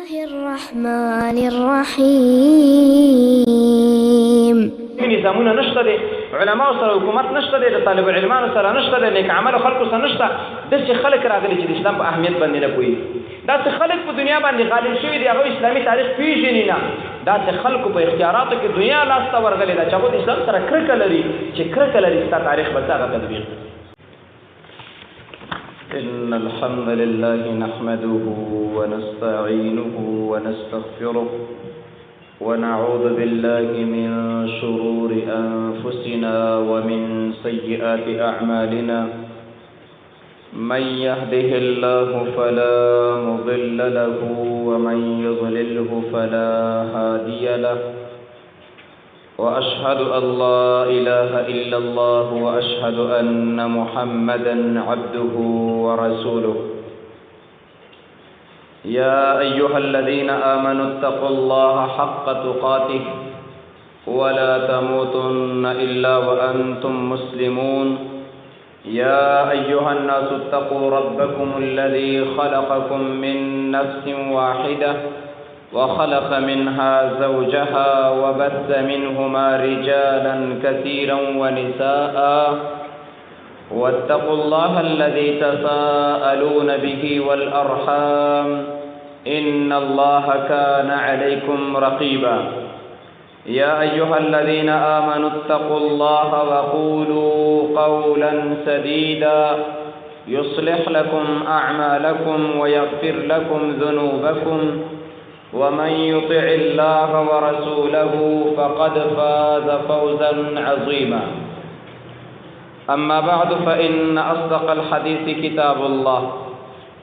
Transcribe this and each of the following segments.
الرحمن الرحيم. نظامونه نشته دي، علماء سره حکومت نشته دي، د طالب علمانو سره نشته دي، نیک عمل خلکو سره نشته. داسې خلک راغلي چې د اسلام په اهمیت باندې نه پوهېږي. داسې خلک په دنیا باندې غالب شوي دي، هغوی اسلامي تاریخ پېژني نه. داسې خلکو په اختیاراتو کې دنیا لاسته ورغلې ده چې هغوی د اسلام سره کرکه لري، چې کرکه لري ستا تاریخ به هغه تطبیق. إن الحمد لله نحمده ونستعينه ونستغفره ونعوذ بالله من شرور أنفسنا ومن سيئات أعمالنا. من يهده الله فلا مضل له ومن يضلله فلا هادي له. وأشهد أن لا إله إلا الله وأشهد أن محمدا عبده ورسوله. يا أيها الذين آمنوا اتقوا الله حق تقاته ولا تموتن إلا وأنتم مسلمون. يا أيها الناس اتقوا ربكم الذي خلقكم من نفس واحدة وخلق منها زوجها وبث منهما رجالا كثيرا ونساء. واتقوا الله الذي تساءلون به والأرحام إن الله كان عليكم رقيبا. يا أيها الذين آمنوا اتقوا الله وقولوا قولا سديدا يصلح لكم أعمالكم ويغفر لكم ذنوبكم. ومن يطع الله ورسوله فقد فاز فوزا عظيما. أما بعد فإن أصدق الحديث كتاب الله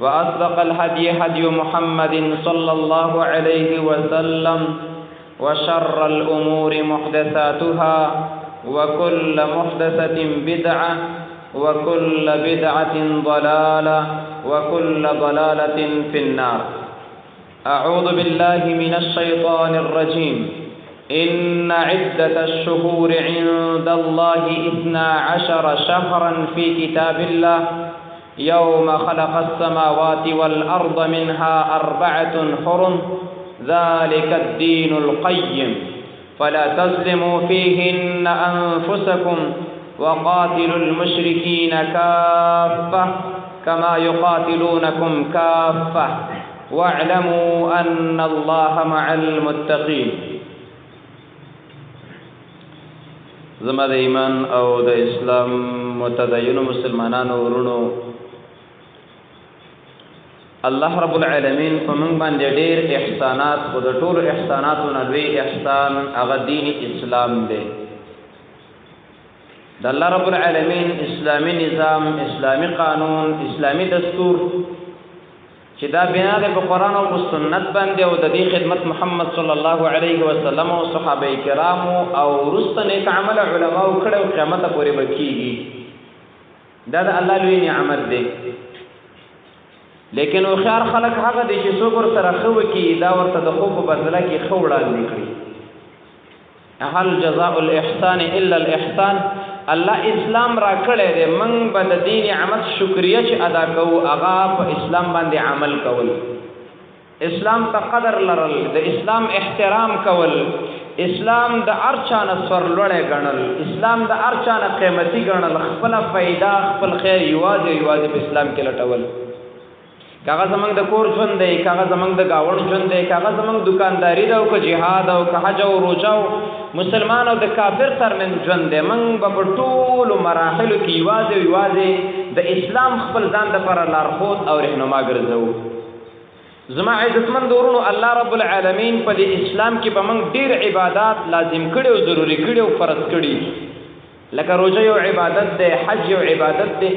وأصدق الهدي هدي محمد صلى الله عليه وسلم وشر الأمور محدثاتها وكل محدثة بدعة وكل بدعة ضلالة وكل ضلالة في النار. أعوذ بالله من الشيطان الرجيم. إن عدة الشهور عند الله 12 شهرا في كتاب الله يوم خلق السماوات والأرض منها 4 حرم ذلك الدين القيم فلا تظلموا فيهن أنفسكم وقاتلوا المشركين كافة كما يقاتلونكم كافة واعلموا أن الله مع المتقين. زما د ایمان او د اسلام متدین مسلمانانو ورونو، الله رب العالمین په موږ باندې ډېر احسانات، خو د ټولو احساناتو نه لوی احسان هغه دین اسلام دی. د الله رب العالمین اسلامی نظام، اسلامی قانون، اسلامی دستور چې دا بنا ده په قرآن او سنت باندې او د دې خدمت محمد صلی الله علیه وسلم او صحابه کرامو او وروسته نیک عمل علماو کړه او قیامت پورې بکیږي. دا د الله لوی نعمت دی. لیکن او خيار خلق هغه دي چې څوک ور سره خو کی دا ورته د خو په بدله کې خو وړاندې کړی. هل جزاء الاحسان الا الاحسان. الله اسلام را کړی دی، موږ به د دې نعمت شکریا چې ادا کوو هغه په اسلام باندې عمل کول، اسلام ته قدر لرل، د اسلام احترام کول، اسلام د ارچا نه سرلوړی ګڼل، اسلام د ارچا نه قیمتي ګڼل، خپل فائدہ خپل خیر یوازې په اسلام کې لټول. کاغه زمنګ د کور ژوند دی، کاغه زمنګ د گاوڼ ژوند دی، کاغه زمنګ دکانداری دا او که جهاد او که حج او روزه او مسلمان او د کافر ترمن ژوند دی. موږ په ټولو مراحلو کې یوازې د اسلام خپل ځان د پر لارښود او رهنما ګرځو. زما عزتمن ورونو، الله رب العالمین په دې اسلام کې به موږ ډېر عبادت لازم کړي او ضروری کړي او فرض کړي، لکه روزه یو عبادت دی، حج یو عبادت دی،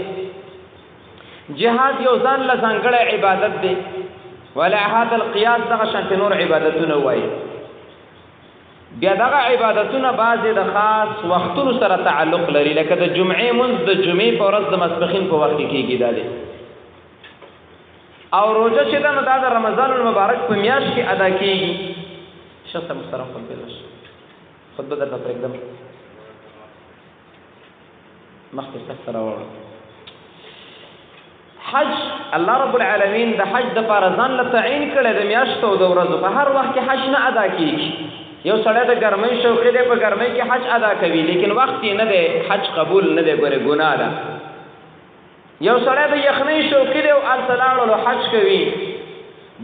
جهاد یو ځان له ځانګړی عبادت دی، ولا هذا القياس دغه شانت نور عبادتونه وایي. بیا دغه عبادتونه بعضې د خاص وختونو سره تعلق لري، لکه د جمعې مونځ د جمعې په ورځ د ماسپښین په وخت کې کېږي دا دی. او روزه چې ده نو دا د رمضان المبارک په میاشت کې ادا کېږي. شخص محترم خطبه درته پرېږدم، مخکې سخته راوړه. حج الله رب العالمین د حج د فرضان له تعین کړی د میاشتو د ورځو په هر وخت کې حج نه ادا کیږي. یو سړی د ګرمۍ شوقي دی، په ګرمۍ کې حج ادا کوي، لیکن وخت یې نه دی، حج قبول نه دی، ګوره ګناه ده. یو سړی د یخنۍ شوقي دی او هلته لاړلو حج کوي،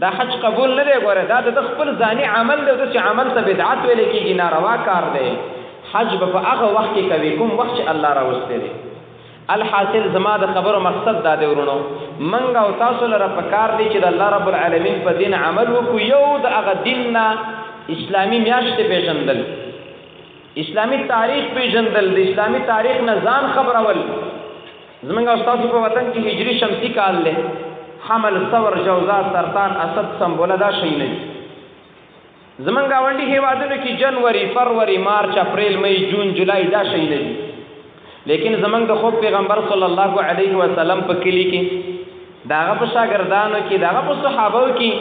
دا حج قبول نه دی، ګوره دا د خپل ځاني عمل دی، داسې عمل ته بدعت ویلی کېږي، ناروا کار دی. حج به په هغه وخت کې کوي کوم وخت چې الله راوستی دی. الحاصل زما د خبرو مقصد دا دی ورونو، منګ او تاسو لره پکار دی چې د الله رب العالمین په دین عمل وکړو. یو د هغه دین نه اسلامي میاشتې پیژندل، اسلامي تاریخ پیژندل، د اسلامي تاریخ نه ځان خبرول. زمونږ او تاسو په وطن کې هجري شمسي کال دی، حمل، ثور، جوزا، سرطان، اسد، سنبوله دا شی نه دي. زمونږ ګاونډي هیوادونو کې جنوري، فروری، مارچ، اپریل، مئی، جون، جولای دا شی نه دي. لیکن زمونږ د خوب پیغمبر صلی الله علیه وسلم په کلی کې، داغه په شاګردانو کې، داغه په صحابو کې،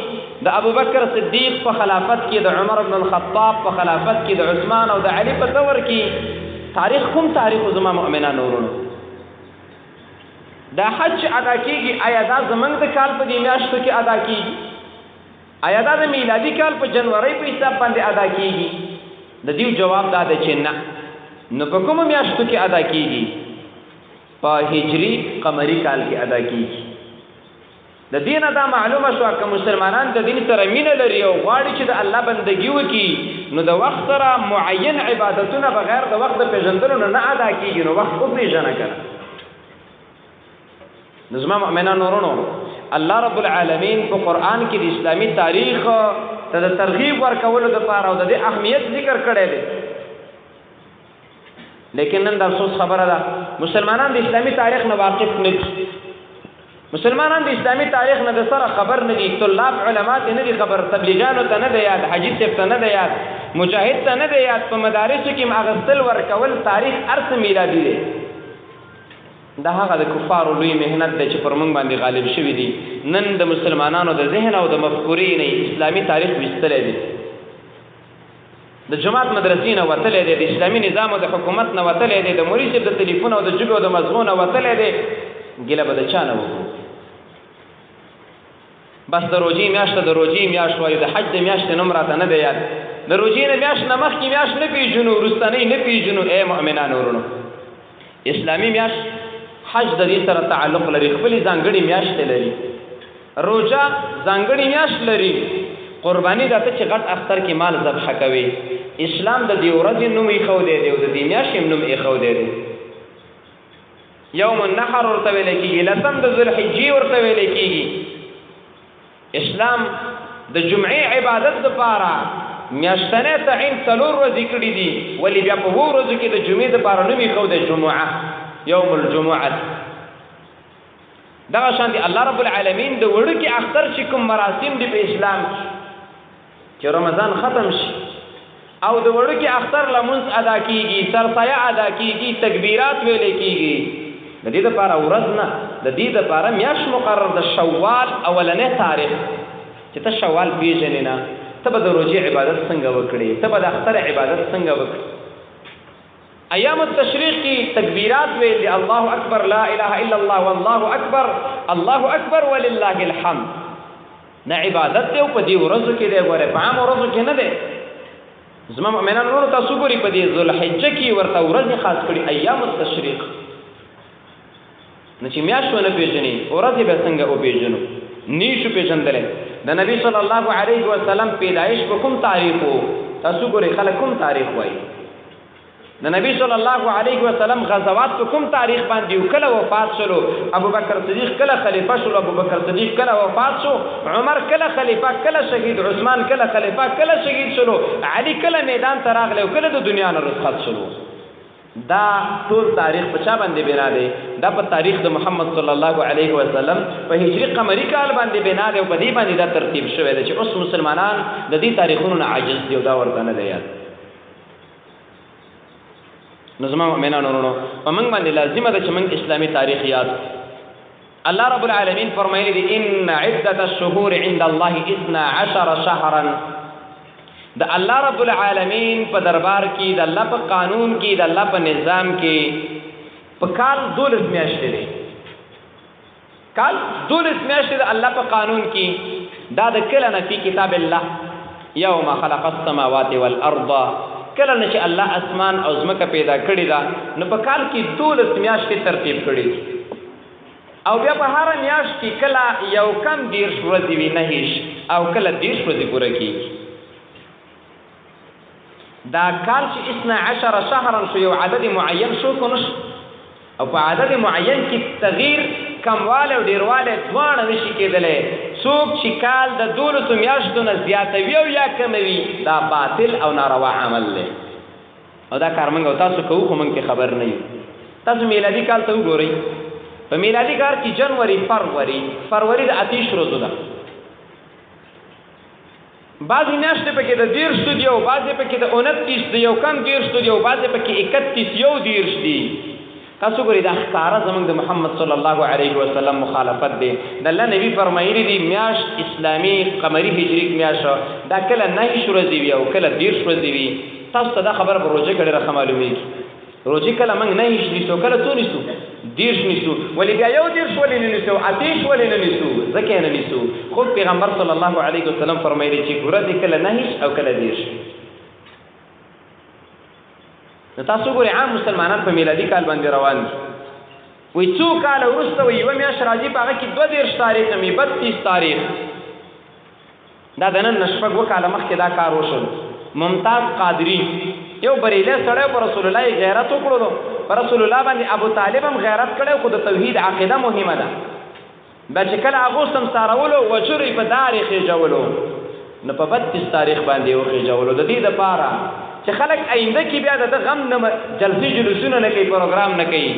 د ابوبکر صدیق په خلافت کې، د عمر بن الخطاب په خلافت کې، د عثمان او د علی په دور کې تاریخ کوم تاریخ زما مؤمنانو ورونو دا حج ادا کیږي. آیا دا زمونږ د کال په دې میاشتو کې ادا کیږي؟ آیا دا د میلادي کال په جنوري په حساب باندې ادا کیږي؟ د دې جواب دا دی چې نه. نو په کومو میاشتو کې ادا کیږي؟ په هجری قمری کال کې ادا کیږي. د دین دا معلومه شو که مسلمانان د دین سره مینه لري او غواړي چې د الله بندګي وکړي، نو د وخت سره معین عبادتونه بغیر د وخت د پیژندلو نه ادا کیږي. نو وخت وپېژنه کړه. نو زما مؤمنانو ورونو، الله رب العالمین په قرآن کې د اسلامي تاریخ ته د ترغیب ورکولو دپاره او د دې اهمیت ذکر کړی دی. لیکن نن د افسوس خبره ده، مسلمانان د اسلامي تاریخ نه واقف نه دي، مسلمانان د اسلامي تاریخ نه د سره خبر نه دي، طلاب علما ته نه دي خبر، تبلیغانو ته نه دی یاد، حاجي صاحب ته نه دی یاد، مجاهد ته نه دی یاد. په مدارسو کې اخیستل ورکول تاریخ ارث میلادي دی. دا هغه د کفارو لوی مهنت دی چې پر موږ باندې غالب شوي دي. نن د مسلمانانو د ذهن او د مفکورې نه اسلامي تاریخ ویستلی دی، د جماعت مدرسې نه وتلی دی، د اسلامي نظام او د حکومت نه وتلی دی، د مولوي صاحب د تلیفون او د جګو او د مزغو نه وتلی دی. ګیله به د چا نه وکړو؟ بس د روجې میاشت د روجې میاشت وایو، د حج د میاشتې نوم راته نه دی یاد، د روجې نه میاشت نه مخکې میاشت نه پېژنو، وروستنۍ نه پېژنو. ای مؤمنانو ورونو، اسلامي میاشت حج د دې سره تعلق لري، خپلې ځانګړې میاشتې لري. روژه ځانګړې میاشت لري. قرباني دا ته چې غټ اختر کې مال ذبح کوي، اسلام د دې ورځې نوم ایښودی دی او د دې میاشتې نوم ایښودی دی. یوم النحر ورته ویلی کېږي، لسم د ذوالحجې ورته ویلی کېږي. اسلام د جمعې عبادت دپاره میاشتنی تعین 4 ورځې کړي دي، ولې بیا په 2 ورځو کې د جمعې دپاره نوم ایښودی جمعه، یوم الجمعه. دغه شان دي الله رب العالمین د وړوکي اختر چې کوم مراسم دي په اسلام چې رمضان ختم شي او د وړوکي اختر لمونځ ادا کیږي، سرسایه ادا کیږي، تکبیرات ویلې کیږي. د دې لپاره ورځ نه، د دې لپاره میاشت مقرر د شوال اولنې تاریخ چې ته شوال پیژنې نه، ته به د روژې عبادت څنګه وکړې، ته به د اختر عبادت څنګه وکړې. ایام التشریق کی تکبیرات ویل دی، الله اکبر، لا اله الا الله، والله اکبر، الله اکبر ولله الحمد. نه عبادت دی او په دې ورځو کې دی، ګوره په عام ورځو کې نه دی. زما مؤمنان ورو تاسو ګوري په دې ذوالحجه کې ورته ورځې خاص کړي ایام التشریق. نه چې میاشت ونه پیژنې ورځې به څنګه وپېژنو؟ نیشو پیژندلی. د نبی صلی الله علیه وسلم پیدایش په کوم تاریخ و؟ تاسو ګورئ خلک کوم تاریخ وایي؟ د نبی صلی الله علیه وسلم غزوات په کوم تاریخ باندې او کله وفات شلو؟ ابو بکر صدیق کله خلیفہ شلو؟ ابو بکر صدیق کله وفات شو؟ عمر کله خلیفہ کله شهید؟ عثمان کله خلیفہ کله شهید شلو؟ علی کله میدان ته راغلی او کله د دنیا نه رخصت شلو؟ دا ټول تاریخ په چا باندې بنا دی؟ دا په تاریخ د محمد صلی الله علیه وسلم په هجری قمری کال باندې بنا دی او په دې باندې دا ترتیب شوی دی چې اوس مسلمانان د دې تاریخونو نه عاجز دي او دا ورته نه دی یاد. نو زما مؤمنانو ورونو، په موږ باندې لازمه ده چې موږ اسلامي تاریخ یاد. الله رب العالمین فرمایلی دی ان عدة الشهور عند الله 12 شهرا. د الله رب العالمین په دربار کې، د الله په قانون کې، د الله په نظام کې په کال 12 میاشتې دي. کال 12 میاشتې د الله په قانون کې دا د کله نه فی کتاب الله یوم خلق السماوات والارض کله نه چې الله اسمان او ځمکه پیدا کړی دا نو په کال کې 12 میاشتې ترتیب کړی او بیا په هر میاشت کې کله یو کم 10 ورځې وي نه هیڅ او کله 10 ورځې پوره کیږي دا کال چې 12 شهرا شو یو عدد معین شو کو نش او په عدد معین کې تغییر کمواله او ډیرواله دواړه نشي کېدلې څوک چې کال د 12 میاشتو نه زیاتوي او یا کموي دا باطل او ناروا عمل دی او دا کار موږ تاسو کوو خو موږ خبر نه یو تاسو میلادي کال ته وګورئ په میلادي کال کې جنوري فروری د 28 ورځې ده بعضی میاشتې پکې د 10 دی او بعضی پکې د 29 دی او کم 10 دی او بعضی پکې 31 یو 10 دی تاسو ګورئ دا ښکارا زمونږ د محمد صلی الله علیه وسلم مخالفت دی د الله نبی فرمایلی دی میاش اسلامی قمری هجری میاش دا کله نه ورځې وي او کله 10 ورځې وي تاسو ته دا خبر به روزه کړي راخه معلومیږي روزه کله موږ نه هیڅ نشو کله څو نشو 10 نشو ولې بیا یو 10 ولې نه نشو 28 ولې نه نشو ځکه نه نشو خو پیغمبر صلی الله علیه وسلم فرمایلی چې ګوره کله نه هیڅ او کله 10 نو تاسو ګورئ عام مسلمانان په میلادي کال باندې روان دي وای څو کال وروسته وي یو میاشت راځي په هغه کې 22 تاریخ می 32 تاریخ دا د نن شپږ وکاله مخکې دا کار وشو ممتاز قادری یو بریلی سړی په رسول الله غیرت وکړو په رسول الله باندې ابو طالب هم غیرت کړی خو د توحید عقیده مهمه ده بیا چې کله هغه سمسارولو وجري په دار خېجولو نو په 32 تاریخ باندې وخېجولو د دې لپاره چې خلک آینده کې بیا د غم نه جلسې جلوسونه نه کوي پروګرام نه کوي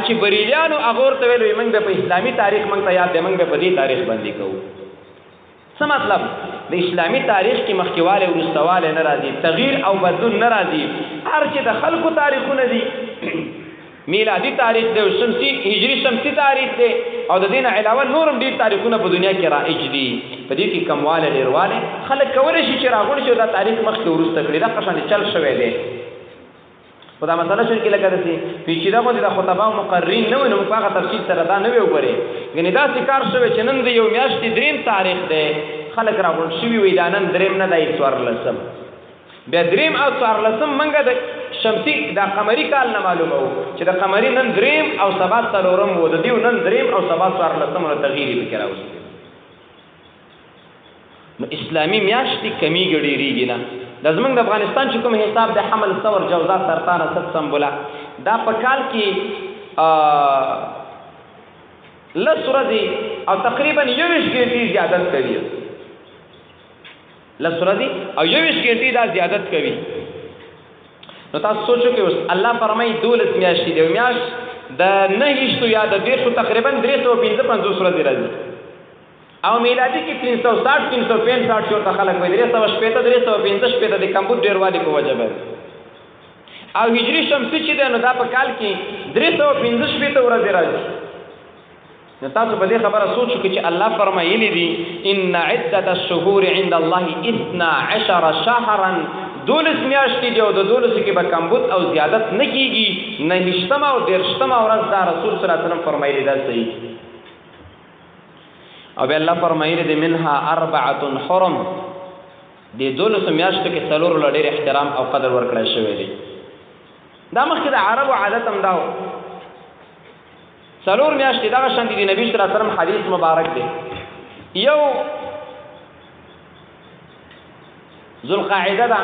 چې بریلیانو هغه ورته ویلو موږ په اسلامي تاریخ موږ ته یاد دی موږ په دې تاریخ باندې کوو څه مطلب د اسلامي تاریخ کې مخکېواله او وروستواله نه راځي تغییر او بدلون نه راځي هر چې د خلکو تاریخونه دي میلادي تاریخ دی او شمسي هجري شمسي تاریخ دی او د دین علاوه نورم ډیر تاریخونه په دنیا کې رائج دي په دې کې کمواله ډیرواله خلک کولای شي چې راغون شي دا تاریخ مخکې ورسته کړي دا قشان چل شوی دی خدا مثلا شو کې لګا دسي پیچیده غوډه د خطبه او مقررین نه ونو په هغه تفصیل سره دا نه وګوري غنی دا کار شوی چې نن د یو میاشتې دریم تاریخ دی خلک راغون شي وی دا نن دریم نه دی څوار لسم بیا دریم او څوار لسم منګه د شمسی دا قمری کال نه معلومه وو چې د قمری نن دریم او سبا څلورم وو د دیو نن دریم او سبا څوار لسم نو تغییر وکړ اوس نو اسلامی میاشتې کمی ګډیریږي نه د زمونږ د افغانستان چې کوم حساب د حمل ثور جوزا سرطان اسد سمبولا دا په کال کې لس ورځې او تقریبا 21 غنټې زیادت کوي لس ورځې او 21 غنټې دا زیادت کوي نو تاسو سوچو کې اوس الله فرمایي 12 میاشتې دی میاشت د نه هیڅ یا د 150 تقریبا 355 ورځې راځي او میلادي کې 360 365 شورته خلک وي 360 365 د کمپیوټر ډیروالي په وجه باندې او هجري شمسي چې د نو دا په کال کې 365 ورځې راځي نو تاسو په دې خبره سوچ وکړئ چې الله فرمایلی دي ان عدة الشهور عند الله 12 شهرا 12 میاشتې دی او د 12 کې به کمبود او زیادت نه کیږي نه هیڅتما او درشتما ورځ دا رسول صلی الله علیه وسلم فرمایلی دا صحیح او به الله فرمایلی دی منها 4 حرم دی 12 میاشتو کې څلور لړ احترام او قدر ورکړی شوی دی دا مخکې د عربو عادت هم داو څلور میاشتې دغه شان دي نبی صلی الله علیه وسلم حدیث مبارک دی یو ذوالقاعده ده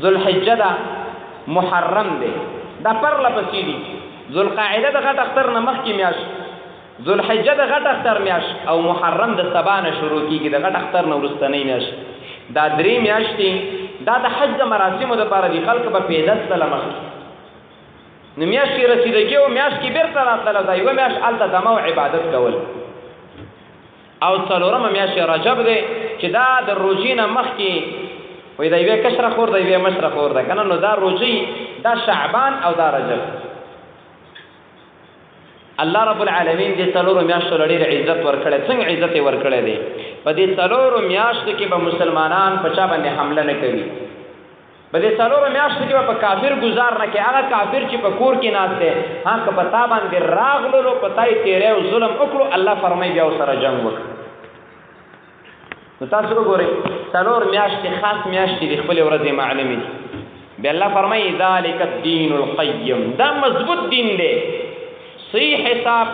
ذوالحجه ده محرم دی دا پر لپسې دي ذوالقاعده د غټ اختر نه مخکې میاشت ذوالحجه د غټ اختر میاشت او محرم د سبا نه شروع کیږي د غټ اختر نه وروستنۍ میاشت دا درې میاشتې دا د حج مراسمو لپاره دي خلک به پیدا سلام نو میاشت کې رسیدګي او میاشت کې بیرته راتله دا یو میاشت الته دمو عبادت کول او څلورمه میاشت رجب دی چې دا د روزي نه مخکې وای دا یو کشره خور دا یو مشره خور ده کنه نو دا روزي دا شعبان او دا رجب الله رب العالمین دې څلورو میاشتو لړ عزت ورکړي څنګه عزت ورکړي دي په دې څلورو میاشتو کې به مسلمانان په چا باندې حمله نه کوي په دې څلورو میاشتو کې په کافر گزار نه کې هغه کافر چې په کور کې ناشته ها که په تا باندې راغلو په تای تیرې او ظلم وکړو الله فرمایي بیا سره جنگ وکړه. نو تاسو وګورئ څلور میاشتې خاص میاشتې د خپل ورځې معلومې دي. بیا الله فرمایي ذالک الدین القیم، دا مضبوط دین دی، صحیح حساب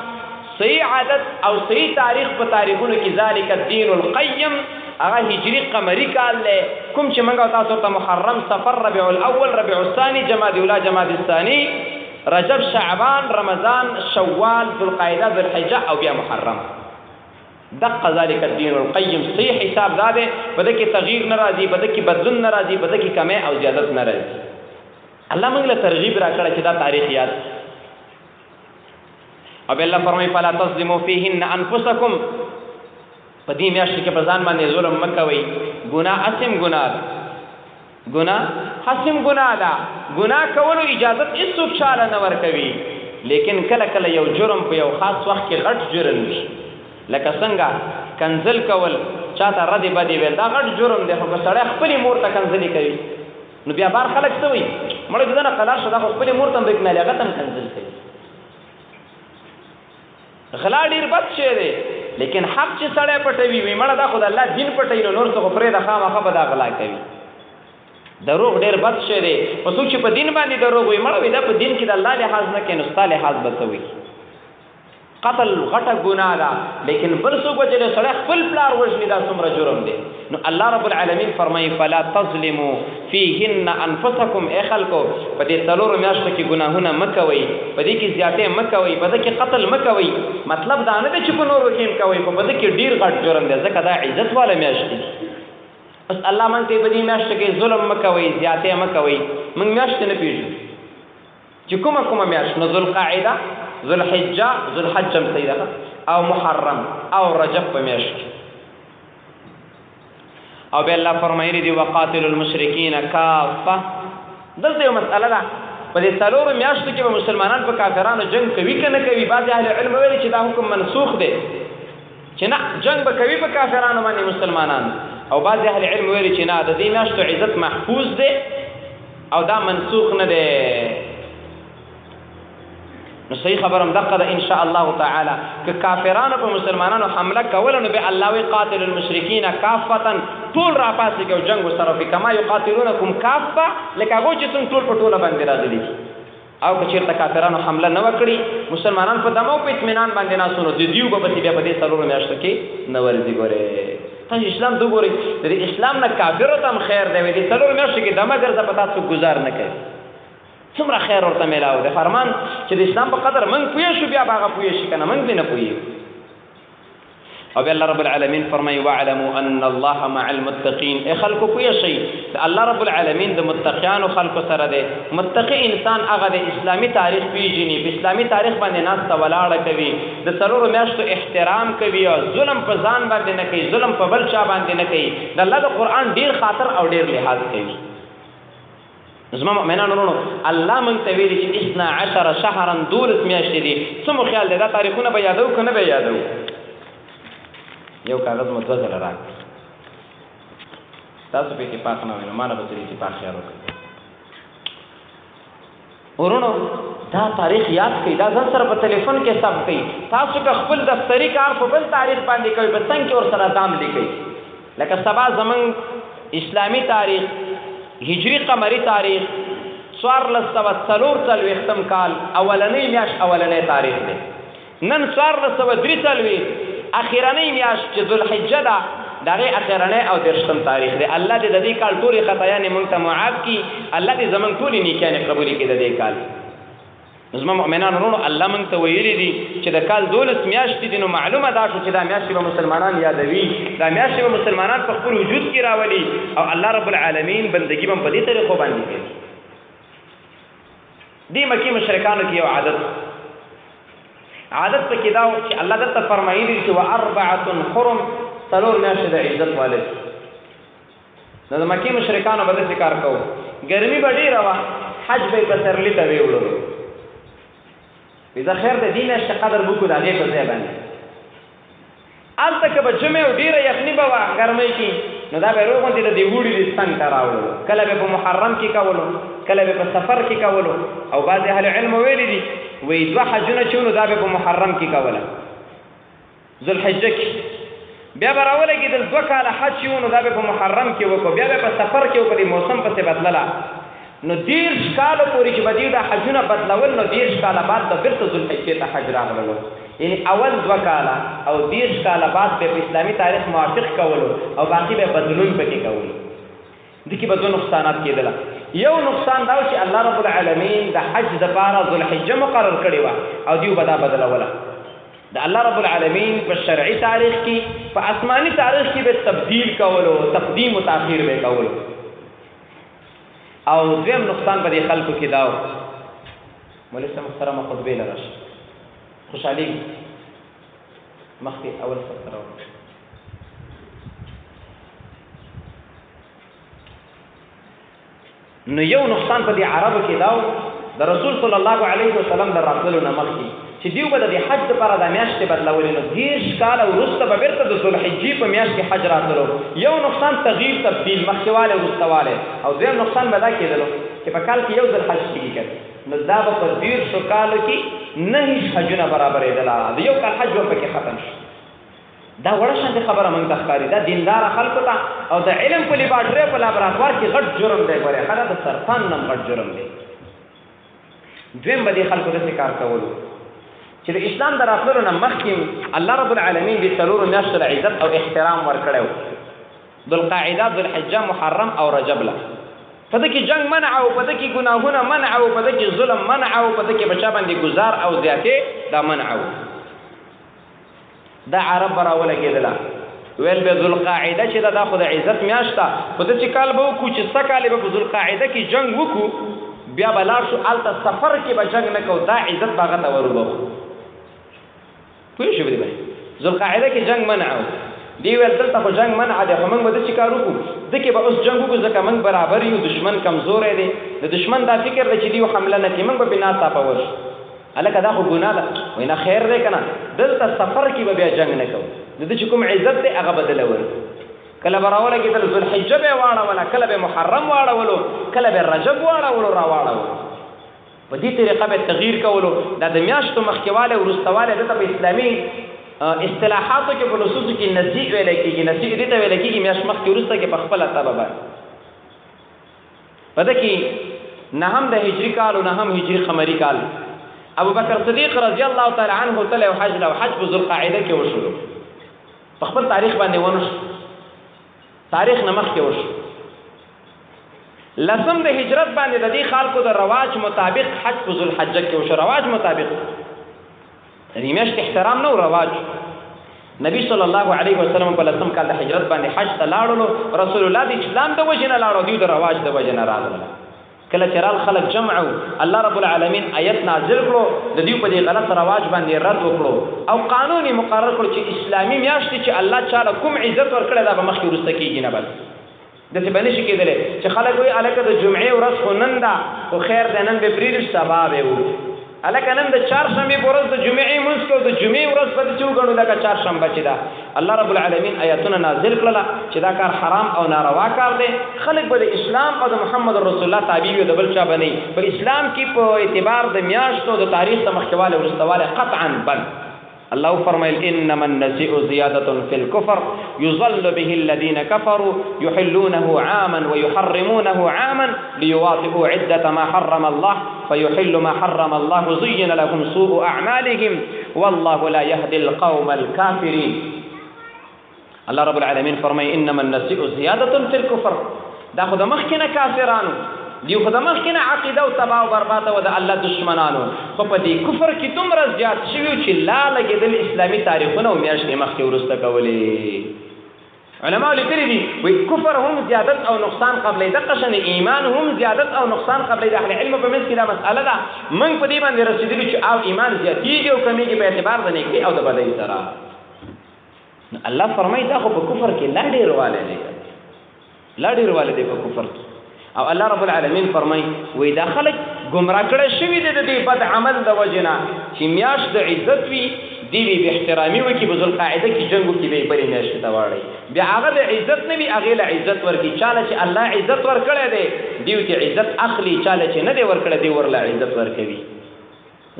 صحیح عادت او صحیح تاریخ په تاریخونو کې ذالک الدین القیم هغه هجری قمری کال له کوم چې موږ تاسو ته محرم صفر ربيع الاول ربيع الثاني جمادی الاولى جمادی الثاني رجب شعبان رمضان شوال ذو القعده ذو الحجه او بیا محرم. دق ذلك الدين القيم صحیح حساب داده بده کې تغییر ناراضي بده کې بدلون ناراضي بده کې کمه او زیادت ناراضي. الله موږ له ترغیب راکړه چې دا تاریخ یاد. او الله فرمایي فلا تظلموا فيهن انفسكم، په دې میاشت کې په ځان باندې ظلم مکوئ. ګناه اسم ګناه ده، ګناه حسم ګناه ده، ګناه کولو اجازه هیڅوک چاله نه ورکوي. لیکن کله کله یو جرم په یو خاص وخت کې غټ جرم وي، لکه څنګه کنزل کول چاته ردی بدی ویل دا غټ جرم دی، خو که سړی خپلې مور ته کنزلي کوي نو بیا بار خلک څه وایي مړه دې نه قلار شو دا خو خپلې مور ته هم بکنالي هغه ته هم کنزل کوي. غلا ډېر بد شی دی، لیکن حق چې سړی پټوي وي مړه دا خو د الله دین پټوي نو نور څه خو پرېږده خامخا به دا غلا کوي. دروغ ډېر بد شی دی، خو څوک چې په دین باندې دروغ وي مړه وي دا په دین کې د الله لحاظ نه کوي نو ستا لحاظ به څه وي. قتل غټه ګناه ده، لیکن بل څوک وجلې سړی خپل پلار وژني دا څومره جرم دی. نو الله رب العالمین فرمایي فلا تظلموا فيهن انفسكم. اے خلکو په دې څلورو میاشتو کې ګناهونه مه کوئ، په دې کې زیاتې مه کوئ، په دې کې قتل مه کوئ. مطلب دا نه دی چې په نورو کې هم کوئ، خو په دې کې ډېر غټ جرم دی ځکه دا عزت والا میاشت دی. بس الله موږ ته په دې میاشتو کې ظلم مه کوئ، زیاتې مه کوئ. موږ میاشتې نه پېژنو چې کومه میاشت نو ذوالقاعده ذو الحجه ذو الحج هم صحیح ده او محرم او رجب په میاشت. او به الله فرمایلی دی وقاتل المشرکین کافه. دلته یو مسأله ده په دې څلورو میاشتو کې به مسلمانان په کافرانو جنگ کوي که نه کوي. بعض اهل علم ویلي چې دا حکم منسوخ دی چې نه جنگ به کوي په کافرانو باندې مسلمانان، او بعض اهل علم ویلي چې نه د دې میاشتو عزت محفوظ دی او دا منسوخ نه دی. نو صحیح خبرم دقه ده ان شاء الله تعالی که کافرانو په مسلمانانو حمله کول نو به الله وی قاتل المشرکین کافتا ټول را پاسې او جنگ سره په کما یقاتلونکم کافه لکه هغه چې څنګه ټول په ټوله باندې راغلي. او که چیرته کافرانو حمله نه وکړي مسلمانان په دمو په اطمینان باندې ناسونو دي دیو به بیا په دې څلورو میاشتو کې نه ورځي. ګوره تاسو اسلام دو ګورئ د اسلام نه کافر ته هم خیر دی، دې څلورو میاشتو کې دمه ګرځه پتا څو گزار نه کوي څومره خیر ورته ملاو دی. فرمان چې د اسلام په قدر موږ پوه شو بیا هغه پوه شي کنه موږ نه پوهیږو. او الله رب العالمین فرمایي واعلموا ان الله مع المتقین. اے خلکو پوه شئ الله رب العالمین د متقیانو خلکو سره دی. متقی انسان هغه د اسلامي تاریخ پیژني، په اسلامي تاریخ باندې ناسته ولاړه کوي، د څلورو میاشتو احترام کوي او ظلم په ځان باندې نه کوي، ظلم په بل چا باندې نه کوي، د الله د قرآن ډیر خاطر او ډیر لحاظ کوي. زما مؤمنان ورونو الله مونږ ته ویلي چې 12 شهرا 12 میاشتې دي. څه مو خیال دی دا تاریخونه به یادو که نه به یادو؟ یو کاغذ مو 2 ځله راکړه تاسو په اتفاق نه وینئ ما نه به ترې اتفاق خیال وکړئ. ورونو دا تاریخ یاد کړئ، دا ځان سره په تلیفون کې ثبت کړئ. تاسو که خپل دفتري کار په بل تاریخ باندې کوئ په څنګ کې ورسره دام لیکئ. لکه سبا زمونږ اسلامي تاریخ هجری قمری تاریخ 1443 کال اولنۍ میاشت اولنۍ تاریخ دی. نن 1443 اخیرنۍ میاشت چې ذوالحجه ده د هغې اخیرنۍ او 30 تاریخ دی. الله دې د دې کال ټولې خطایانې موږ ته معاف کړي، الله دې زموږ ټولې نیکیانې قبولې کړي د دې کال. زما مؤمنان ورونو الله موږ ته ویلي دي چې د کال 12 میاشتې دي، نو معلومه دا شو چې دا میاشتې به مسلمانان یادوي، دا میاشتې به مسلمانان په خپل وجود کې راولي او الله رب العالمین بندګي به په دې طریقو باندې کوي. دې مکې مشرکانو کې یو عادت پکې دا چې الله دلته فرمایي چې واربعه حرم 4 میاشتې د عزت والد. نو د مکې مشرکانو به داسې کار کوو، ګرمي به ډېره وه، حج به یې په سرلي ته ویوړلو. دا خیر د دې میاشتې قدر وکړو د هغې په ځای باندې. هلته که به جمعې او ډېره یخني به وه ګرمۍ کې نو دا به روغونتې د دې وړي د څنګ ته راوړلو کله به په محرم کې کولو کله به په سفر کې کولو او بعض اهل علم ویلي دي وایي دوه حجونه چې نو دا به په محرم کې کوله ذوالحجه کې بیا به راولګېدل 2 کاله حج چې نو دا به په محرم کې وکړو بیا به په سفر کې وکړو موسم پسې بدلله نو 10 کاله پورې چې به دوی دا حجونه بدلول نو 10 کاله بعد به بېرته ذوالحجې ته حج راغللو یعنی اول 2 کاله او 10 کاله بعد به په اسلامي تاریخ موافق کولو او باقي به بدلون پکې کولو دغه به دوه نقصانات کېدل یو نقصان دا چې الله رب العالمین د حج د لپاره ذوالحجه مقرر کړی و او دیو به دا بدلوله د الله رب العالمین په شرعي تاریخ کې په آسماني تاریخ کې به تبديل کولو تقدیم او تاخير به کولو او دویم نقصان به خلکو کې داو مولوی صاحب محترم خطبه لرش خوشحالي مخکې اول سره نو یو نقصان په دې عربو کې داو د رسول صلی الله علیه وسلم د راتلو نه مخکې چې دیو به د حج لپاره د میاشتې بدلولې نو 10 کاله وروسته به بیرته د ذوالحجې په میاشت کې حج راتلو یو نقصان تغییر تبدیل مخکېواله وروستواله او دویم نقصان به دا کېدلو چې په کال کې یو ځل حج کېږي نو دا به په 10 کالو کې نه هیڅ حجونه برابرېدله د یو کال حج به پکې ختم شي دا وړه شانتي خبره موږ ته ښکاري دا دیندار خلکو ته او د علم په لیبارټرۍ په لابراتوار کې غټ جرم دی ګوره خلا د سرطان نم غټ جرم دی دویم به دې خلکو داسې کار کولو چې د اسلام د راتلو نه مخکې الله رب العالمین د څلورو میاشتو د عزت او احترام ورکړی و ذوالقاعده ذوالحجه محرم او رجب له په دې کې جنگ منع او په دې کې ګناهونه منع او په دې کې ظلم منع او په دې کې بچا باندې گزار او زیاتې دا منع دا عرب براوله کېدله ویل به ذوالقاعده چې دا خو د عزت میاشته په دې چې کال به وکړو چې سکاله به په ذوالقاعده کې جنگ وکړو بیا به لاړ شو هلته سفر کې به جنگ نه کوو دا عزت به هغه ته ورو پوه شو دی ذوالقاعده کې جنگ منع دی ویل دلته خو جنگ منع دی خو موږ به داسې کار وکړو ځکه به اوس جنگ وکړو ځکه موږ برابر یو دشمن کمزوری دی د دشمن دا فکر دی چې دیو حمله نه کړي موږ به پرې ناڅاپه ورشو هلکه دا خو ګناه ده وایي نه خیر دی که نه دلته سفر کې به بیا جنگ نه کوو د ده چې کوم عزت دی هغه به دله ورکړو کله به راولګېدل ذوالحجه به یې واړوله کله به محرم واړولو کله به رجب واړولو راواړولو په دې طریقه به تغییر کولو دا د میاشتو مخکېوالی وروستوالی دته په اسلامي اصطلاحاتو کې په نصوصو کې نسیع ویلی کېږي نسیع دې ته ویلی کېږي میاشت مخکې وروسته کې په خپله طبع باندې په ده کې نهم د هجري کال او نهم هجري قمري کال ابو بکر صدیق رضی الله تعالی عنه تل او حج له حج په ذوالقاعده کې وشو په خپل تاریخ باندې ونه تاریخ نه مخکې وشو لسم د هجرت باندې د دې خلکو د رواج مطابق حج په ذوالحجه کې وشو رواج مطابق یعنی میاشت احترام نه رواج نبی صلی الله علیه وسلم په لسم کال د هجرت باندې حج ته لاړو رسول الله د اسلام د وجه نه لاړو دی د رواج د وجه نه راغله کله چې رال خلک جمعو الله رب العالمین آیت نازل کړو د دې په دې غلط رواج باندې رد وکړو او قانوني مقرر کړو چې اسلامي میاشت چې الله تعالی کوم عزت ورکړی دا به مخکې وروسته کېږي نه بس داسې به نشي کېدلی چې خلک وایي هلکه د جمعې ورځ خو نن ده خو خیر دی نن به پرېږدي سبا به وکړو هلکه نن د چهارشنبې په ورځ د جمعې لمونځ کوو د جمعې ورځ به داسې وګڼو لکه چهارشنبه چې ده الله رب العالمین آیاتونه نازل کړله چې دا کار حرام او ناروا کار دی خلک به د اسلام او د محمد رسول الله تابع وي د بل چا به نه په اسلام کې په اعتبار د میاشتو د تاریخ ته مخکېوالی وروستوالی قطعا بند الله فرمایل انما النسيء زياده في الكفر يضل به الذين كفروا يحلونه عاما ويحرمونه عاما ليواطئوا عده ما حرم الله فيحل ما حرم الله زين لهم سوء اعمالهم والله لا يهدي القوم الكافرين الله رب العالمين فرمای انما النسيء زياده في الكفر دا خود مخکنه کافرانو دیو خود مخکنه عقیده او تباہ او برباد او د الله دشمنانو خو په دې کفر کې دومره زیات شوی چې لا لګیدل اسلامي تاریخونه او میاشتې مخکې ورسته کولې علماء لیکلي دي وایي کفر هم زیادت او نقصان قبلې دقه شان ایمان هم زیادت او نقصان قبلې د اهل علم په منځ کې دا مسأله ده موږ په دې باندې رسېدلو چې او ایمان زیاتېږي او کمیږي په اعتبار د نیکۍ او د بدۍ سره الله فرمایي دا خو په کفر کې لا ډېر والی دی لا ډېر والی دی په کفر کې او الله رب العالمین فرمای وې دا خلک گمراه کړه شوی دي د دې بد عمل د وجنه چې میاش د عزت وي دی به احترامي وکي په ذوالقعده کې جنگ وکي به بلې میاشتې ته واړی بیا هغه د عزت نه وي هغې له عزت ورکي چاله چې الله عزت ورکړی دی دیو کې عزت اخلي چاله چې نه دی ورکړی دی ورله عزت ورکوي.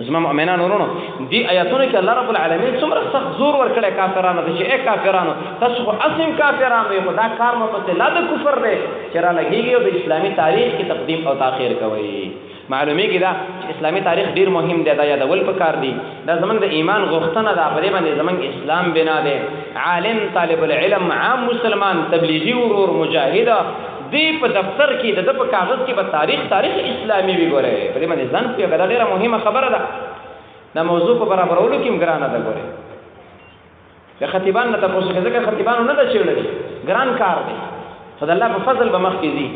زما مؤمنان ورونو دی آیاتونو کې الله رب العالمین څومره سخت زور ورکړی کافرانو ته چې کافرانو تاسو خو اسیم کافرانو یې خو دا کار مو پسې لا د کفر دی چې را لګېږي او د اسلامي تاریخ کې تقدیم او تاخیر کوي. معلومیږي دا چې اسلامي تاریخ ډیر مهم دی دا یادول پکار دی دا زمونږ د ایمان غوښتنه ده په دې باندې زمونږ اسلام بنا دی. عالم طالب العلم عام مسلمان تبلیغي ورور مجاهد دی په دفتر کې د په کاغذ کې به تاریخ اسلامي وي ګوره په دې باندې ځان پوهېږه دا ډېره مهمه خبره ده. دا موضوع په برابرولو کې هم ګرانه ده ګوره د خطیبان نه تپوس کې ځکه خطیبانو نه ده چېړلي ګران کار دی خو د الله په فضل به مخکې ځي.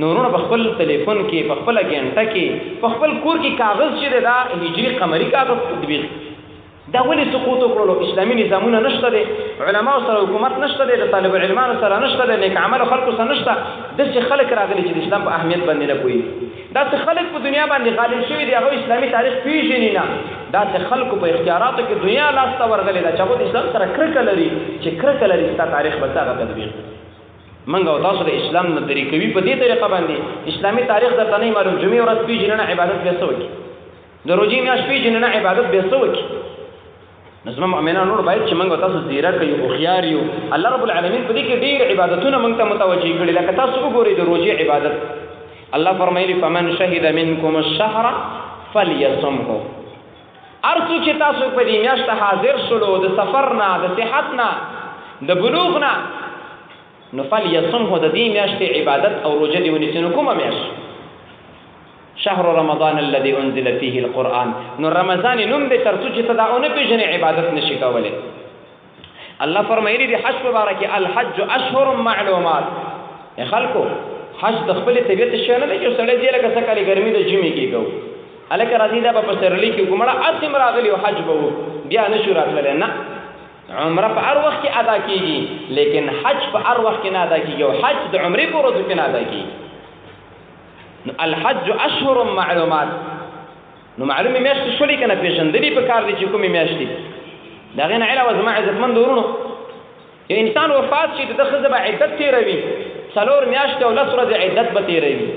نورونه په خپل تلیفون کې په خپله ګنټه کې په خپل کور کې کاغذ چې دی دا هجري قمري کاغذ تطبیق دا ولې سقوط وکړلو؟ اسلامي نظامونه نشته دی علماو سره حکومت نشته دی د طالب علمانو سره نشته دی نیک عملو خلکو سره نشته داسې خلک راغلي چې د اسلام په اهمیت باندې نه پوهېږي. داسې خلک په دنیا باندې غالب شوي دي هغوی اسلامي تاریخ پېژني نه. داسې خلکو په اختیاراتو کې دنیا لاسته ورغلې ده چې هغوی د اسلام سره کرکه لري چې کرکه لري ستا تاریخ به هغه تطبیق منګ او تاسو د اسلام نه درې کوي په دې طریقه باندې اسلامي تاریخ درته نه معلوم جمعې ورځ پېژنې نه عبادت بیا څه وکړي د روژې میاشت پېژنې نه عبادت بیا څه وکړي. نو زما مؤمنان نور باید چې موږ تاسو ځیرک یو هوښیار یو. الله رب العالمین په دې کې ډېر عبادتونه موږ ته متوجه کړي لکه تاسو وګورئ د روژې عبادت الله فرمایلي فمن شهد منکم الشهر فلیصمه. هر څوک چې تاسو په دې میاشت حاضر شولو د سفر نه د صحت نه د بلوغ نه نو فلیصمه د دې میاشتې عبادت او روژه دې ونیسي. نو کومه میاشت؟ شهر رمضان الذي انزل فيه القرآن. نو رمضان نوم دې تر څو چې ته دا ونه پېژنې عبادت نشي کولی. الله فرمایلي دي حج مبارکې الحج اشهر معلومات. خلکو حج د خپل طبیعت شی نه دی چې سړی دی لکه څه کالي ګرمي د ژمي کې کوو هلکه راځي دا به په سرلي کې وګمړه اسیم راغلی او حج به وو بیا نشو راتللی نه. عمره په هر وخت کې ادا کېږي لیکن حج په هر وخت کې نه ادا کېږي او حج د عمرې په ورځو کې نه ادا کېږي. نو الحج اشهر معلومات. نو معلومې میاشتې شولې که نه پېژندلي په کار دی چې کومې میاشتې د هغې نه علاوه زما عزتمند ورونو یو انسان وفات شي د ده ښځه به عدت تېروي 4 میاشتې او 10 ورځې عدت به تېروي.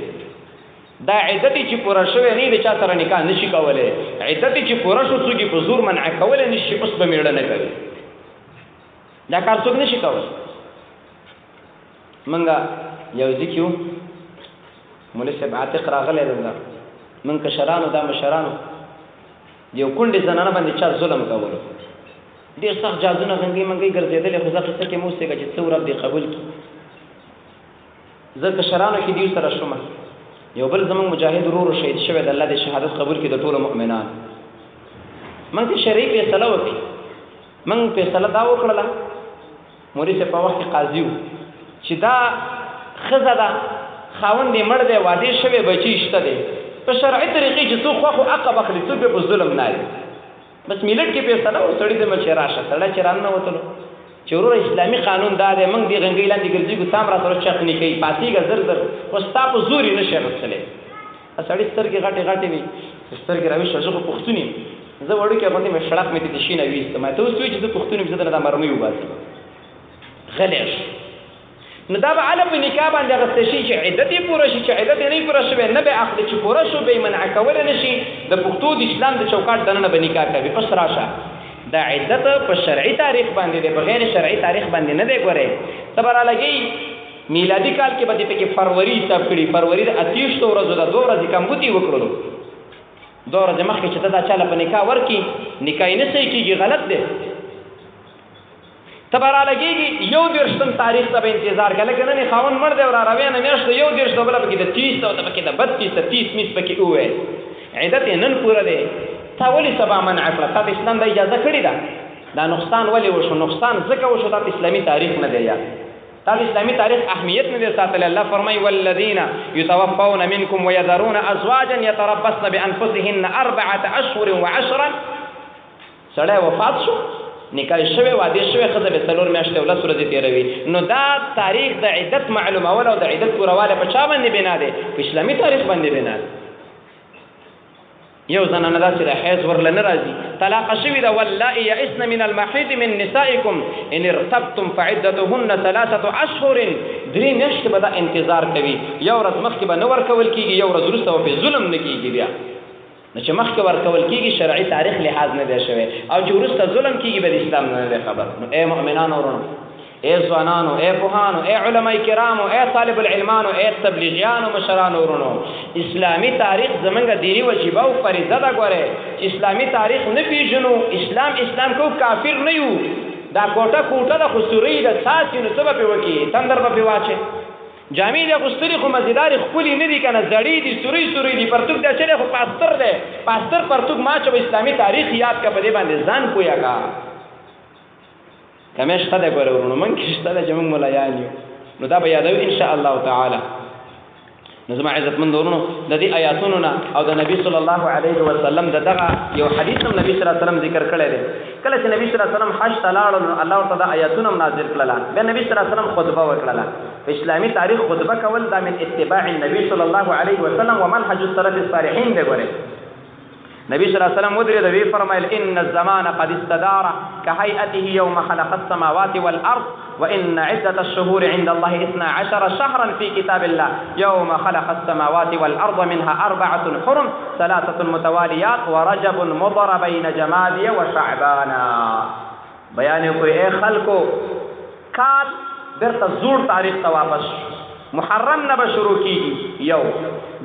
دا عدت چې پوره شوی نه د چا سره نکاح نشي کولی. عدت چې پوره شو څوک یې په زور منع کولی نشي اوس به مېړه نه کوي. دا کار څوک نشي کولی. موږ یو ځای کې وو مولوي صاحب عاتق راغلی دلته موږ کشرانو دا مشرانو یو کونډې زنانه باندې چا ظلم کولو ډېر سخت جازونه غنګې منګې ګرځېدلې خو زه قصه کې مو اوسېږه چې څه رب دې قبول کړي. زه کشرانو کې دیو سره شوم یو بل زمونږ مجاهد ورور شهید شوی د الله دې شهادت قبول کړي د ټولو مؤمنان. موږ ته شرعي فیصله وکړي. موږ فیصله دا وکړله مولوي صاحب په وخت کې قاضي و چې دا ښځه ده خاوند یې مړ دی واده شوی بچي شته دی په شرعي طریقې چې څوک خواخو عقب اخلي څوک به په ظلم نه دی. بس میلټ کې فیصله و سړي ته مې چې راشه سړی چې راننوتلو چې وروره اسلامي قانون دا دی موږ دې غنګۍ لاندې ګرځېږو تا هم را سره چغني کوي پاڅېږه زر زر خو ستا په زور یې نشي اخیستلی. سړي سترګې غټې غټې وي سترګې راویښه زه خو پښتون یم زه وړوکی غوندې مې شړک مې ته شي نه ویسته ما ته اوس وایي چې زه پښتون یم زه درنه دا مرمۍ وباسم غلی شو. نو دا به هله په نکاح باندې اخیستی شي چې عدت یې پوره شي چې عدت یې نه پوره شوی نه به اخلي چې پوره شو به یې منع کولی نه شي د پښتو د اسلام د چوکاټ دننه به نکاح کوي. اوس راشه دا عدت په شرعي تاریخ باندې دی په غیر شرعي تاریخ باندې نه دی. ګورئ ته به رالګئ میلادي کال کې به دې پکې فروری حساب کړي فروری د 28 ورځو ده 2 ورځې کمبودي وکړلو 2 ورځې مخکې چې ته دا چاله په نکاح ورکړي نکاح یې نه صحیح کېږي غلط دی. ته به رالګېږي 21 تاریخ ته به انتظار کوې لکه نن یې خاوند مړ دی او را روانه میاشت د 21 بله پکې د 30 ته پکې د 32 ته 30 میس پکې وویل عدت یې نن پوره دی. تا ولې سبا منع کړه؟ تا د اسلام دا اجازه کړې ده؟ دا نقصان ولې وشو؟ نقصان ځکه وشو تا د اسلامي تاریخ نه دی یاد تا د اسلامي تاریخ اهمیت نه دی ساتلی. الله فرمایي والذین یتوفون منکم ویذرون ازواجا یتربصن بانفسهن 4 اشهر و10. سړی وفات شو نکاح شوی واده شوی ښځه به 4 میاشتې او 10 ورځې تېروي. نو دا تاریخ د عدت معلومول او د عدت پوروالی په چا باندې بنا دی؟ په اسلامي تاریخ باندې بنا دی. یو زنانه داسې د حیض ورله نه راځي طلاقه شوې ده واللائي یئسن من المحیض من نسائکم ان ارتبتم فعدتهن 3 اشهر 3 میاشتې به دا انتظار کوي یو ورځ مخکې به نه ورکول کېږي یو ورځ وروسته به ظلم نه کېږي بیا نو چې مخکې ورکول کېږي شرعي تاریخ لحاظ نه دی شوی او چې وروسته ظلم کېږي به د اسلام نه دی خبر نو ای مؤمنانو ورونو اے ځوانانو اے پوهانو اے علماء کرامو اے طالب العلمانو اے تبلیغیانو مشرانو ورونو اسلامی تاریخ زمونږ دینی وجیبه او فریضه ده ګوره اسلامی تاریخ نه پیژنو اسلام کو کافر نه یو دا کوټه د خسوري د ساسي نو سبب وکي تندر په واچي جامع د غستری خو مزیدار خپل نه دي کنه زړی دي سوري دي پرتګ د چره خو پاستر پرتګ ما چې اسلامی تاریخ یاد کا په دې باندې ځان پویاګه کمه شته د ګورو ورونو من کې شته د جمع مولایان نو دا به یادو ان شاء الله تعالی نو زما عزت مند ورونو د دې آیاتونو نه او د نبی صلی الله علیه وسلم دغه یو حدیث هم نبی صلی الله علیه وسلم ذکر کړی دی کله چې نبی صلی الله علیه وسلم حج ته لاړ نو الله تعالی آیاتونه نازل کړل بیا نبی صلی الله علیه وسلم خطبه وکړه په اسلامي تاریخ خطبه کول دا من اتباع النبي صلی الله علیه وسلم ومنهج السلف الصالحین دی ګوره نبی صلی الله علیه وسلم ودري دوی فرمایل ان الزمان قد استدار كهيئته يوم خلق السماوات والارض وان عده الشهور عند الله 12 شهرا في كتاب الله يوم خلق السماوات والارض منها 4 حرم 3 متواليات ورجب مضر بين جمادي وشعبان بیان کوئی اے خلقو کات درته زور تاریخ ته واپس محرم نه به شروع کیږي یو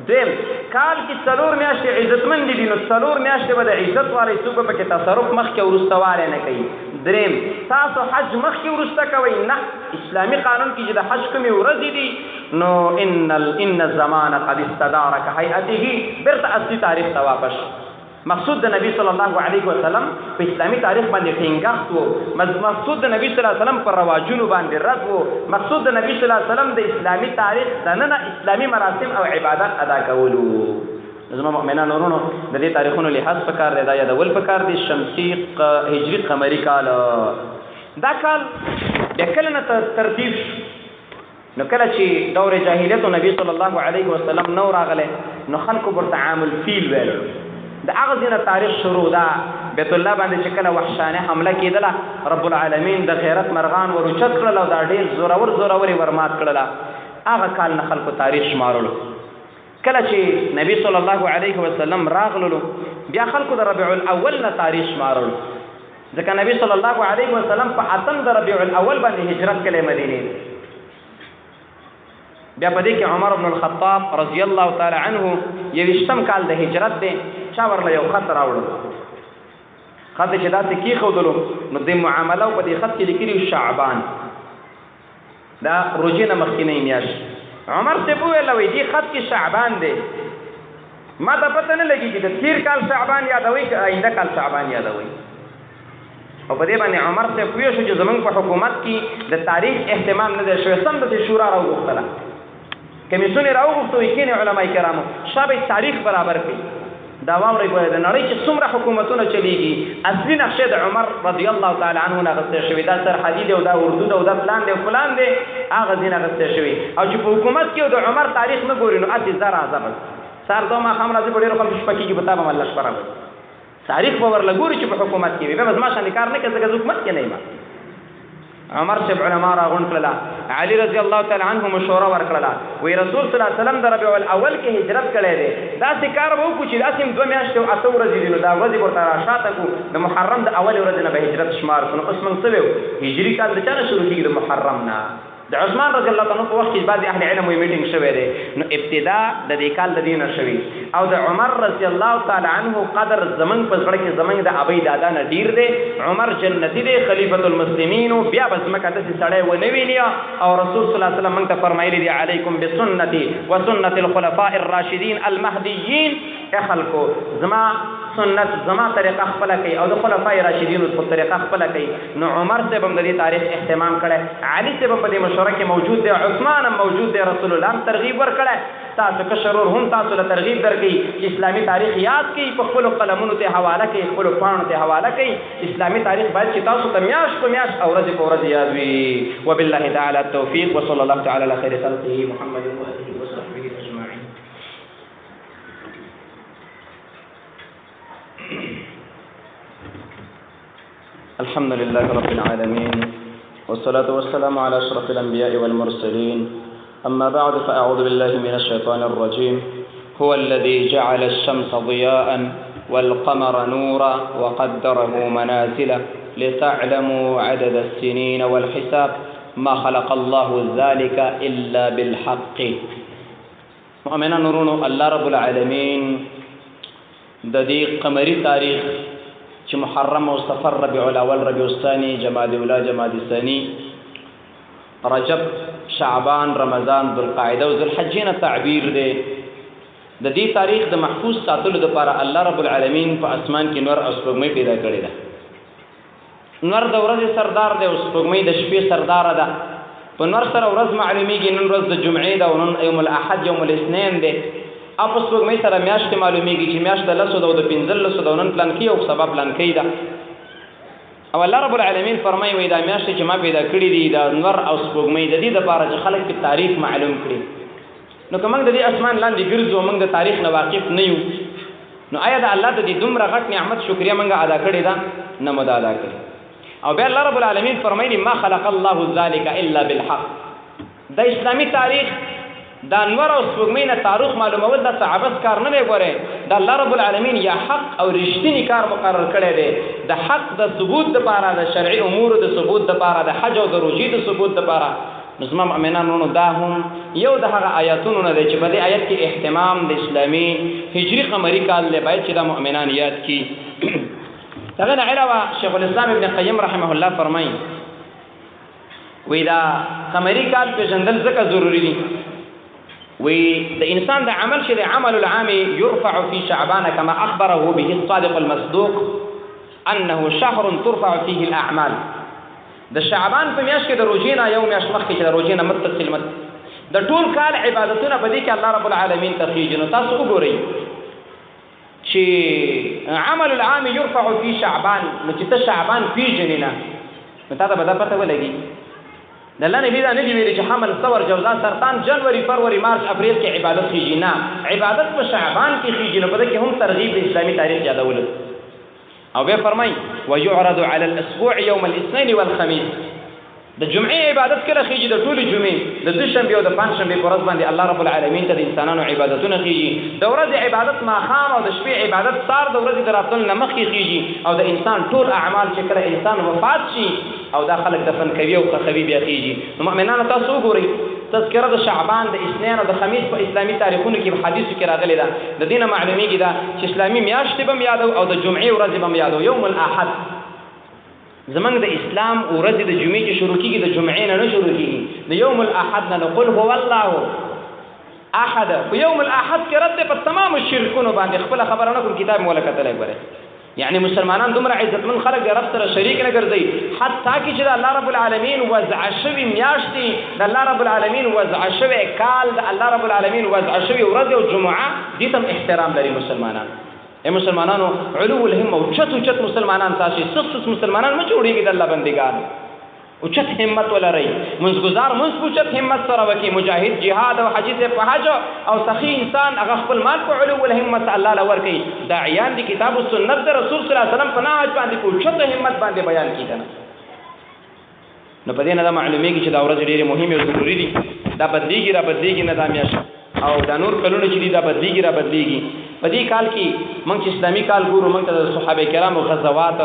دیم کال کې څلور میاشتې عزتمن دي نو څلور میاشتې به د عزت والی څوک په کې تصرف مخکې ورستواله نه کوي دریم تاسو حج مخکې ورسته کوي نه اسلامي قانون کې چې د حج کومې ورځې دي نو ان الزمان قد استدار كهيئته برته اصلي تاریخ ته واپس مقصود د نبی صلی الله علیه وسلم په اسلامي تاریخ باندې ټینګښت وو مقصود د نبی صلی الله علیه وسلم پر رواجونو باندې رد وو مقصود د نبی صلی الله علیه وسلم د اسلامي تاریخ دننه اسلامي مراسم او عبادت ادا کولو زما مؤمنان ورونو د دې تاریخونو لحاظ پکار دی دا یادول پکار دی شمسی هجری قمری کال دا کال د کله نه ترتیب نو کله چې دور جاهلیت نبی صلی الله علیه وسلم نو راغله نو خلکو پر تعامل فیل ویل د هغه ځینه تاریخ شروع ده بیت الله باندې چې کله وحشانه حمله کېدله رب العالمین د غیرت مرغان ورچت کړل او دا ډېر زورور ورمات کړل هغه کال نه خلکو تاریخ شمارلو کله چې نبی صلی الله علیه وسلم راغلو بیا خلکو د ربیع الاول نه تاریخ شمارلو ځکه نبی صلی الله علیه وسلم په اتم د ربیع الاول باندې هجرت کړي مدینه بیا په دې کې عمر بن الخطاب رضی الله تعالی عنه یوشتم کال د هجرت دی چا ورله یو خط راوړل خط چې داسې کې خودلو نو د معامله په دې خط کې لیکلي شعبان دا روزینه مخکینه میاشت عمر ته وویل وی دې خط کې شعبان دی ما ته پته نه لګي چې د تیر کال شعبان یادوي که آینده کال شعبان یادوي او په دې باندې عمر ته پوه شو چې زمونږ په حکومت کې د تاریخ اهتمام نه دی شوی سم د شورا راوغوښتله کمیسیون راوغوښتو کینې علماء کرامو شابه تاریخ برابر کړي دا واوري په د نړۍ چې څومره حکومتونه چلیږي اصلي نقشه د عمر رضی الله تعالی عنه نه غوښتل شوی دا سر حدید او دا اردو او دا پلان دی فلان دی هغه دینه غوښتل شوی او چې په حکومت کې د عمر تاریخ نه ګوري نو اته زرا زبر سر دوه خام راځي په ډیرو خلکو شپکی کې بتا به الله شپره تاریخ باور لګوري چې په حکومت کې به بس ما شان کار نه کوي ځکه حکومت کې نه ما عمر صاحب علماء را غون کړل علي رضی الله تعالی عنہ مشوره ورکړه وی رسول صلی الله علیه وسلم د ربیع الاول کې هجرت کړی دی دا کار به وکړي چې داسې 2 میاشتې او 8 ورځې دي نو دا ورځې ورته راشاته کو د محرم د اول ورځې نه به هجرت شمار کړو اوس موږ څه ویو هجری کال د چا شروع کیږي د محرم نه د عثمان رضی الله تعالی عنہ په وخت کې بعض اهل علم وی میټینګ شوه دی نو ابتدا د دې کال د دینه شوی او د عمر رضی الله تعالی عنہ قدر زمنګ په ځړ کې زمنګ د ابي دادا نه ډیر دی عمر جنتی دی خلیفۃ المسلمین بیا بس مکه د سړی و نه ویني او رسول صلی الله علیه وسلم موږ ته فرمایلی دی علیکم بسنتی وسنت الخلفاء الراشدین المهدیین اخلقو زما سنت زما طریقه خپل کوي او د خلفای راشدین په طریقه خپل کوي نو عمر سے هم د دې تاریخ اهتمام کړي علي سے په دې مشوره کې موجود دی عثمان هم موجود دی رسول الله ترغیب ورکړي تاسو کشرور هم تاسو له ترغیب درکې اسلامي تاریخ یاد کړئ په خپل قلمونو ته حواله کړئ خپل پاڼو ته حواله کړئ اسلامي تاریخ باید چې تاسو ته میاش په میاش او ورځ په ورځ یاد وي وبالله تعالی التوفیق وصلی الله تعالی علی خیر خلقه محمد و آله وصحبه اجمعین الحمد لله رب العالمين والصلاة والسلام على أشرف الأنبياء والمرسلين أما بعد فأعوذ بالله من الشيطان الرجيم هو الذي جعل الشمس ضياء والقمر نورا وقدره منازل لتعلموا عدد السنين والحساب ما خلق الله ذلك إلا بالحق. مؤمنان نورونو الله رب العالمين د دې قمري تاریخ چې محرم او صفر ربيع الاول ربيع الثاني جمادى الاولى جمادى الثاني رجب شعبان رمضان ذو القعده او ذو الحجين تعبیر دی. د دې تاریخ د محفوظ ساتلو لپاره الله رب العالمین په اسمان کې نور او سپوږمۍ پیدا کړې ده. نور د ورځې سردار دی او سپوږمۍ د شپې سردار ده. په نور سره ورځ معلومیږي نن ورځ د جمعې ده او نن یوم الاحد یوم الاثنين دی. اپ سپوږمۍ سره میاشت معلومیږي چې میاشت د 10 او د 15 او نن پلان کې او سبب پلان کې ده. او الله رب العالمین فرمایي وای دا میاشت چې ما پیدا کړې دي دا نور او سپوږمۍ د دې لپاره چې خلک په تاریخ معلوم کړي. نو کومه د دې اسمان لاندې ګرځو موږ د تاریخ نه واقف نه یو نو آیا د الله د دې دومره غټ نعمت شکریا موږ ادا کړې ده نه مو ادا کړې. او بیا الله رب العالمین فرمایي ما خلق الله ذلك الا بالحق. د اسلامي تاریخ د انور او سپوږمۍ نه تاریخ معلومول د صحابه کار نه دی. ګوره د الله رب العالمین یا حق او رښتینی کار مقرر کړی دی د حق د ثبوت لپاره د شرعي امور د ثبوت لپاره د حج او د روزي د ثبوت لپاره. نظم مؤمنانو دا هم یو د هغه آیاتونو نه دی چې په دې آیت کې اهتمام د اسلامي هجری قمری کال له باید چې د مؤمنان یاد کی. دغه علاوه شیخ الاسلام ابن قیم رحمه الله فرمایي وی دا قمری کال پیژندل ځکه ضروری دي. وی د انسان د عمل چې د عمل العام يرفع في شعبان كما اخبره به الصادق المصدوق انه شهر ترفع فيه الاعمال. د شعبان په میاشت کې د روزینا یو میاشت مخکې چې د روزینا متصل د ټول کال عبادتونه په دې کې الله رب العالمین تخیج. نو تاسو وګورئ چې عمل العام يرفع في شعبان نو چې ته شعبان پیژنې نه نو تا ته به دا پته ولګي. د الله نبی دا نه دی ویلي چې حمل ثور جوزا سرطان جنوري فروری مارچ اپریل کې عبادت کیږي. نه عبادت په شعبان کې کیږي. نو په دې کې هم ترغیب د اسلامي تاریخ یادول. او بیا فرمای ويعرض على الاسبوع يوم الاثنين والخميس. د جمعې عبادت کله کیږي د ټولې جمعې د دوشنبه او د پنځشنبه په ورځ باندې الله رب العالمین ته د انسانانو عبادتونه کیږي. د ورځې عبادت ماښام او د شپې عبادت سار د ورځې دراتل نه مخکې کیږي. او د انسان ټول اعمال چې کله انسان وفات شي او دا خلک دفن کوي او قخوي بیا کیږي. نو مؤمنانو تاسو وګورئ تذکره د شعبان د اثنين او د خمیس په اسلامي تاریخونو کې حدیثو کې راغلي ده. د دینه معلومیږي دا چې اسلامي میاشتې به یادو او د جمعې ورځ به یادو. یوم الاحد زمنګ د اسلام ورځ د جمعې چې شروع کیږي د جمعې نه شروع کیږي. د یوم الاحد نه نقول هو الله احد. په یوم الاحد کې رد په تمام شرکونو باندې خپل خبره نه کوم کتاب مولکت علی غره. یعنی مسلمانان دومره عزتمن خلک د رب سره شریک نه ګرځي حتی کې چې د الله رب العالمین وضع شوی میاشتې د الله رب العالمین وضع شوی کال د الله رب العالمین وضع شوی ورځ او جمعه دې تم احترام لري مسلمانان. اے مسلمانانو علو الهمه او چت مسلمانان تاسو سخت مسلمانان مو جوړیږي د الله بندگان او چت همت ولري منځګزار منځ پوچت همت سره وکي مجاهد jihad او حج په حج او سخی انسان هغه خپل مال په علو الهمه الله لور کوي. داعیان دي کتاب او سنت رسول صلی الله علیه وسلم په نهج باندې پوچت همت باندې بیان کیږي. نو په دې نه معلومیږي چې دا ورځ ډېره مهمه او ضروری دي. دا بدلیږي را بدلیږي نه دا میاشت او دا نور کلونه چې دا بدلیږي را بدلیږي. په دې کال کې موږ چې اسلامي کال ګورو موږ ته د صحابه کرامو غزوات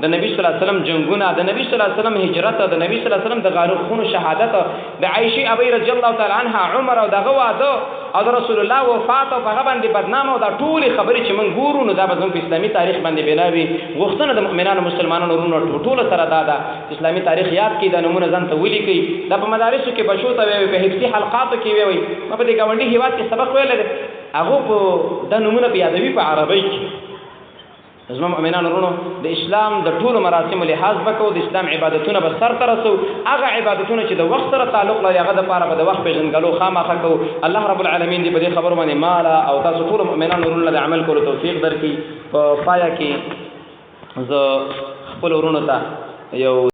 د نبی صلی الله علیه وسلم جنگونه د نبی صلی الله علیه وسلم هجرت د نبی صلی الله علیه وسلم د غارخونو شهادت د عائشه ابي رضی الله تعالی عنها عمر او دغه واده او د رسول الله وفات او هغه باندې بدنام او دا ټول خبرې چې موږ ګورو نو دا به زموږ په اسلامي تاریخ باندې بناوي. غوښتنه د مؤمنانو مسلمانانو ورونو ټول سره دا اسلامي تاریخ یاد کړي د نمونه ځان ته ولي کوي. دا په مدارسو کې بشوته وي په حفظي حلقاتو کې وي په دې گاونډي هیواد کې سبق ویل دي هغه په د نمونه په یادوي په عربی کې. زموږ مؤمنانو ورونو د اسلام د ټولو مراسمو لحاظ وکړو د اسلام عبادتونه به سر ته رسو. هغه عبادتونه چې د وخت سره تعلق لري هغه د پاره به د وخت پیژنګلو خامخا کوو. الله رب العالمین دې په دې خبرو باندې مال او تاسو ټول مؤمنانو ورونو د عمل کولو توفیق درکړي. په پایا کې زه خپل ورونو ته یو